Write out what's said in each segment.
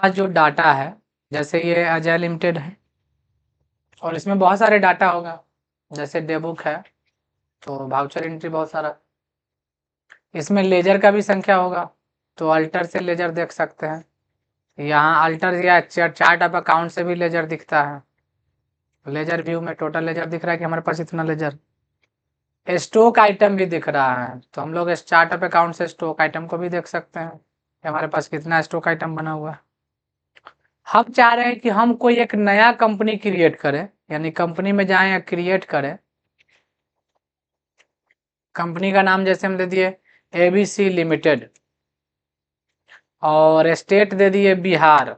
पास जो डाटा है, जैसे ये अजय लिमिटेड है और इसमें बहुत सारे डाटा होगा, जैसे डे बुक है तो वाउचर एंट्री बहुत सारा, इसमें लेजर का भी संख्या होगा तो अल्टर से लेजर देख सकते हैं। यहाँ अल्टर या चार्ट ऑफ अकाउंट से भी लेजर दिखता है। लेजर व्यू में टोटल लेजर दिख रहा है कि हमारे पास इतना लेजर। स्टॉक आइटम भी दिख रहा है तो हम लोग इस चार्ट ऑफ अकाउंट से स्टॉक आइटम को भी देख सकते हैं कि हमारे पास कितना स्टॉक आइटम बना हुआ है। हम चाह रहे हैं कि हम कोई एक नया कंपनी क्रिएट करें, यानी कंपनी में जाएं या क्रिएट करें। कंपनी का नाम जैसे हम दे दिए ABC लिमिटेड और स्टेट दे दिए बिहार।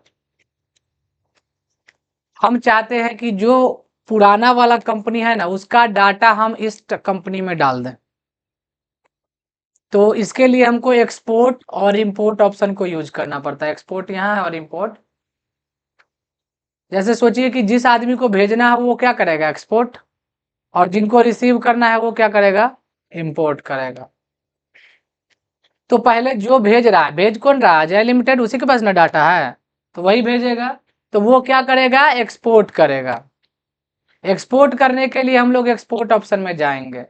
हम चाहते हैं कि जो पुराना वाला कंपनी है ना उसका डाटा हम इस कंपनी में डाल दें। तो इसके लिए हमको एक्सपोर्ट और इंपोर्ट ऑप्शन को यूज करना पड़ता है। एक्सपोर्ट यहाँ है और इंपोर्ट, जैसे सोचिए कि जिस आदमी को भेजना है वो क्या करेगा, एक्सपोर्ट, और जिनको रिसीव करना है वो क्या करेगा, इंपोर्ट करेगा। तो पहले जो भेज रहा है, भेज कौन रहा है, अजय लिमिटेड, उसी के पास ना डाटा है तो वही भेजेगा। तो वो क्या करेगा, एक्सपोर्ट करेगा। एक्सपोर्ट करने के लिए हम लोग एक्सपोर्ट ऑप्शन में जाएंगे।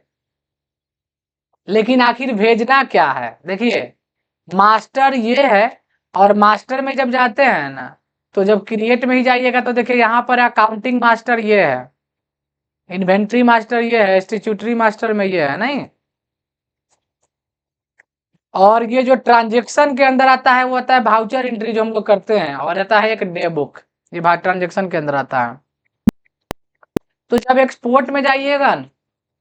लेकिन आखिर भेजना क्या है, देखिए मास्टर ये है, और मास्टर में जब जाते हैं ना तो जब क्रिएट में ही जाइएगा तो देखिए यहाँ पर अकाउंटिंग मास्टर ये है, इन्वेंट्री मास्टर ये है, स्टैट्यूटरी मास्टर में ये है नहीं, और ये जो ट्रांजेक्शन के अंदर आता है वो आता है वाउचर एंट्री जो हम लोग करते हैं, और आता है एक डे बुक, ये भाग ट्रांजेक्शन के अंदर आता है। तो जब एक्सपोर्ट में जाइएगा न,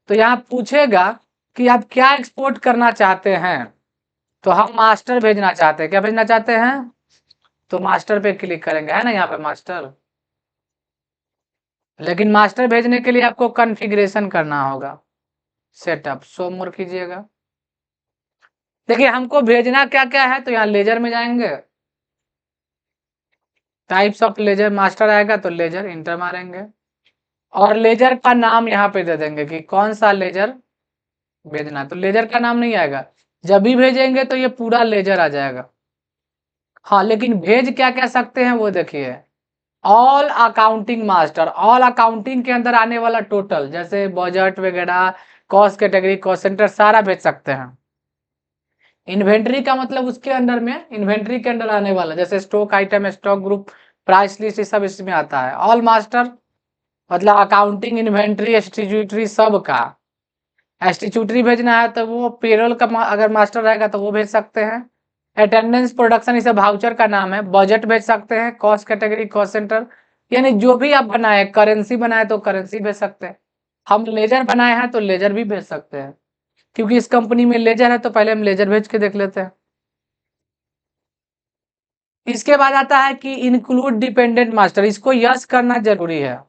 तो यहाँ पूछेगा कि आप क्या एक्सपोर्ट करना चाहते हैं। तो हम मास्टर भेजना चाहते हैं, क्या भेजना चाहते हैं, तो मास्टर पे क्लिक करेंगे, है ना यहाँ पे मास्टर। लेकिन मास्टर भेजने के लिए आपको कॉन्फ़िगरेशन करना होगा, सेटअप, शो मोर कीजिएगा। देखिए हमको भेजना क्या क्या है, तो यहाँ लेजर में जाएंगे, टाइप्स ऑफ लेजर, मास्टर आएगा तो लेजर इंटर मारेंगे और लेजर का नाम यहाँ पे दे देंगे कि कौन सा लेजर भेजना। तो लेजर का नाम नहीं आएगा, जब भी भेजेंगे तो ये पूरा लेजर आ जाएगा। हाँ लेकिन भेज क्या क्या सकते हैं वो देखिए, all accounting master, all accounting के अंदर आने वाला टोटल, जैसे बजट वगैरह, कॉस्ट कैटेगरी, कॉस्ट सेंटर, सारा भेज सकते हैं। इन्वेंट्री का मतलब उसके अंदर में, इन्वेंट्री के अंदर आने वाला, जैसे stock item, stock group, price list, ये सब इसमें आता है। ऑल मास्टर मतलब अकाउंटिंग, इन्वेंट्री, स्टैट्यूटरी सब का। स्टैट्यूटरी भेजना है तो वो पेरोल का अगर मास्टर रहेगा तो वो भेज सकते हैं। अटेंडेंस, प्रोडक्शन, इसे वाउचर का नाम है। बजट भेज सकते हैं, कॉस्ट कैटेगरी, कॉस्ट सेंटर, यानी जो भी आप बनाए, करेंसी बनाए तो करेंसी भेज सकते हैं। हम लेजर बनाए हैं तो लेजर भी भेज सकते हैं, क्योंकि इस कंपनी में लेजर है तो पहले हम लेजर भेज के देख लेते हैं। इसके बाद आता है कि इंक्लूड डिपेंडेंट मास्टर, इसको यस करना जरूरी है।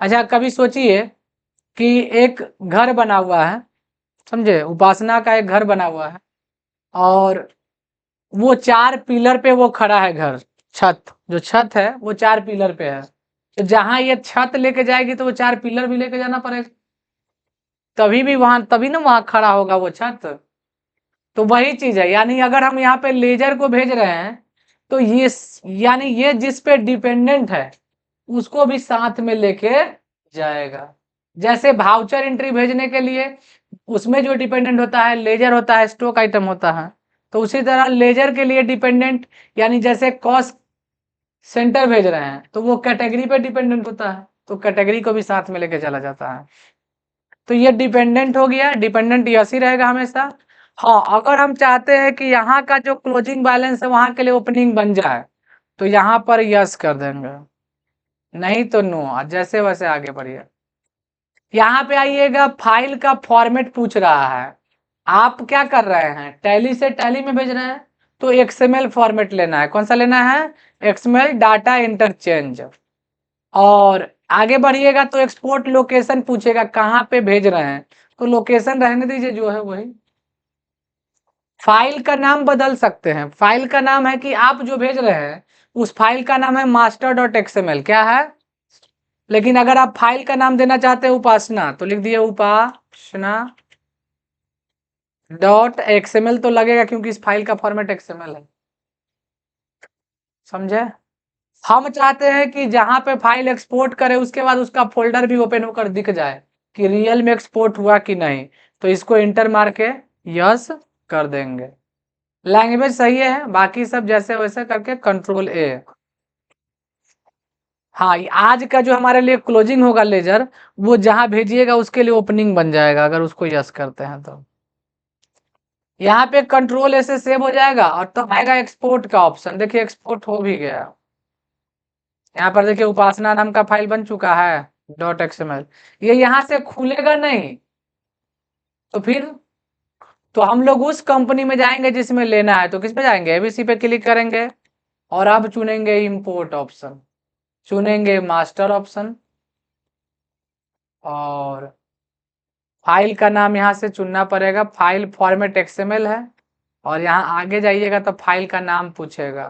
अच्छा कभी सोचिए कि एक घर बना हुआ है, समझे, उपासना का एक घर बना हुआ है और वो 4 पिलर पे वो खड़ा है घर, छत, जो छत है वो 4 पिलर पे है। तो जहां ये छत लेके जाएगी तो वो 4 पिलर भी लेके जाना पड़ेगा, तभी भी वहां, तभी ना वहां खड़ा होगा वो छत। तो वही चीज है, यानी अगर हम यहाँ पे लेजर को भेज रहे हैं तो ये, यानी ये जिस पे डिपेंडेंट है उसको भी साथ में लेके जाएगा। जैसे वाउचर एंट्री भेजने के लिए उसमें जो डिपेंडेंट होता है लेजर होता है, स्टॉक आइटम होता है, तो उसी तरह लेजर के लिए डिपेंडेंट, यानी जैसे कॉस्ट सेंटर भेज रहे हैं तो वो कैटेगरी पे डिपेंडेंट होता है, तो कैटेगरी को भी साथ में लेके चला जाता है। तो ये डिपेंडेंट हो गया, डिपेंडेंट यस ही रहेगा हमेशा। हाँ अगर हम चाहते हैं कि यहाँ का जो क्लोजिंग बैलेंस है वहां के लिए ओपनिंग बन जाए तो यहाँ पर यस कर देंगे, नहीं तो नो, जैसे वैसे आगे बढ़िए। यहाँ पे आइएगा, फाइल का फॉर्मेट पूछ रहा है, आप क्या कर रहे हैं, टैली से टैली में भेज रहे हैं तो XML फॉर्मेट लेना है। कौन सा लेना है, XML डाटा इंटरचेंज। और आगे बढ़िएगा तो एक्सपोर्ट लोकेशन पूछेगा, कहाँ पे भेज रहे हैं, तो लोकेशन रहने दीजिए जो है वही। फाइल का नाम बदल सकते हैं, फाइल का नाम है कि आप जो भेज रहे हैं उस फाइल का नाम है master.xml, क्या है, लेकिन अगर आप फाइल का नाम देना चाहते हैं उपासना तो लिख दिए उपासना .xml तो लगेगा क्योंकि इस फाइल का फॉर्मेट XML है। समझे? हम चाहते हैं कि जहां पे फाइल एक्सपोर्ट करे उसके बाद उसका फोल्डर भी ओपन होकर दिख जाए कि रियल में एक्सपोर्ट हुआ कि नहीं, तो इसको इंटर मार के यस कर देंगे। लैंग्वेज सही है, बाकी सब जैसे वैसे करके कंट्रोल ए। हाँ, आज का जो हमारे लिए क्लोजिंग होगा लेजर, वो जहां भेजिएगा उसके लिए ओपनिंग बन जाएगा अगर उसको यस करते हैं तो। यहाँ पे कंट्रोल ऐसे सेव हो जाएगा और तब आएगा एक्सपोर्ट का ऑप्शन। देखिए एक्सपोर्ट हो भी गया। यहाँ पर देखिए उपासना नाम का फाइल बन चुका है .xml। ये यहाँ से खुलेगा नहीं, तो फिर तो हम लोग उस कंपनी में जाएंगे जिसमें लेना है, तो किस पे जाएंगे, एबीसी पे क्लिक करेंगे और अब चुनेंगे इंपोर्ट ऑप्शन, चुनेंगे मास्टर ऑप्शन और फाइल का नाम यहाँ से चुनना पड़ेगा। फाइल फॉर्मेट एक्सएमएल है और यहाँ आगे जाइएगा तो फाइल का नाम पूछेगा,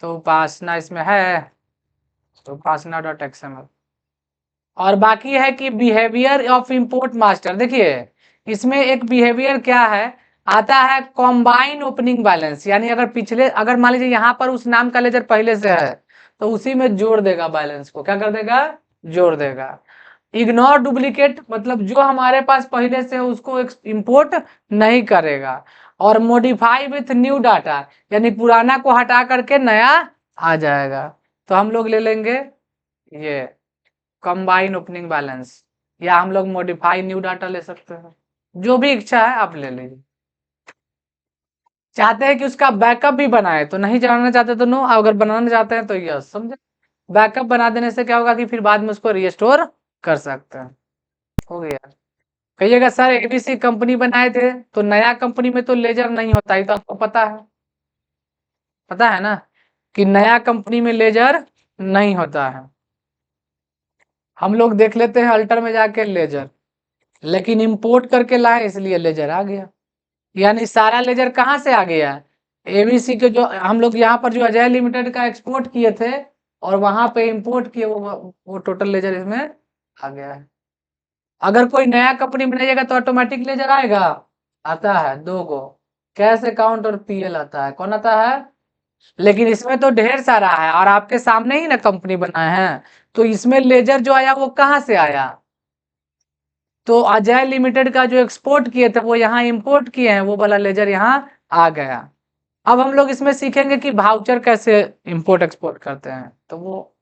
तो उपासना इसमें है, तो उपासना .xml। और बाकी है कि बिहेवियर ऑफ इंपोर्ट मास्टर। देखिए इसमें एक बिहेवियर क्या है, आता है कॉम्बाइन ओपनिंग बैलेंस, यानी अगर पिछले, अगर मान लीजिए यहाँ पर उस नाम का लेजर पहले से है तो उसी में जोड़ देगा बैलेंस को, क्या कर देगा, जोड़ देगा। इग्नोर डुप्लीकेट, मतलब जो हमारे पास पहले से है उसको इंपोर्ट नहीं करेगा। और मॉडिफाई विथ न्यू डाटा, यानी पुराना को हटा करके नया आ जाएगा। तो हम लोग ले लेंगे ये कंबाइन ओपनिंग बैलेंस, या हम लोग मॉडिफाई न्यू डाटा ले सकते हैं, जो भी इच्छा है आप ले लीजिए। चाहते हैं कि उसका बैकअप भी बनाए तो नहीं, बनाना चाहते तो नो, अगर बनाना चाहते हैं तो यस, समझे। बैकअप बना देने से क्या होगा कि फिर बाद में उसको रिस्टोर कर सकते हैं। हो गया। कहिएगा सर एबीसी कंपनी बनाए थे तो नया कंपनी में तो लेजर नहीं होता, ये तो आपको पता है, पता है ना कि नया कंपनी में लेजर नहीं होता है। हम लोग देख लेते हैं अल्टर में जाके लेजर, लेकिन इंपोर्ट करके लाए इसलिए लेजर आ गया। यानी सारा लेजर कहाँ से आ गया, एबीसी के जो हम लोग यहाँ पर जो अजय लिमिटेड का एक्सपोर्ट किए थे और वहां पे इंपोर्ट किए, वो टोटल लेजर इसमें आ गया है। अगर कोई नया कंपनी बनाइएगा तो ऑटोमेटिक लेजर आएगा, आता है 2 गो, कैश अकाउंट और पीएल आता है, कौन आता है। लेकिन इसमें तो ढेर सारा है और आपके सामने ही ना कंपनी बनाए हैं, तो इसमें लेजर जो आया वो कहाँ से आया, तो अजय लिमिटेड का जो एक्सपोर्ट किए थे वो यहाँ इंपोर्ट किए हैं, वो वाला लेजर यहाँ आ गया। अब हम लोग इसमें सीखेंगे कि वाउचर कैसे इंपोर्ट एक्सपोर्ट करते हैं, तो वो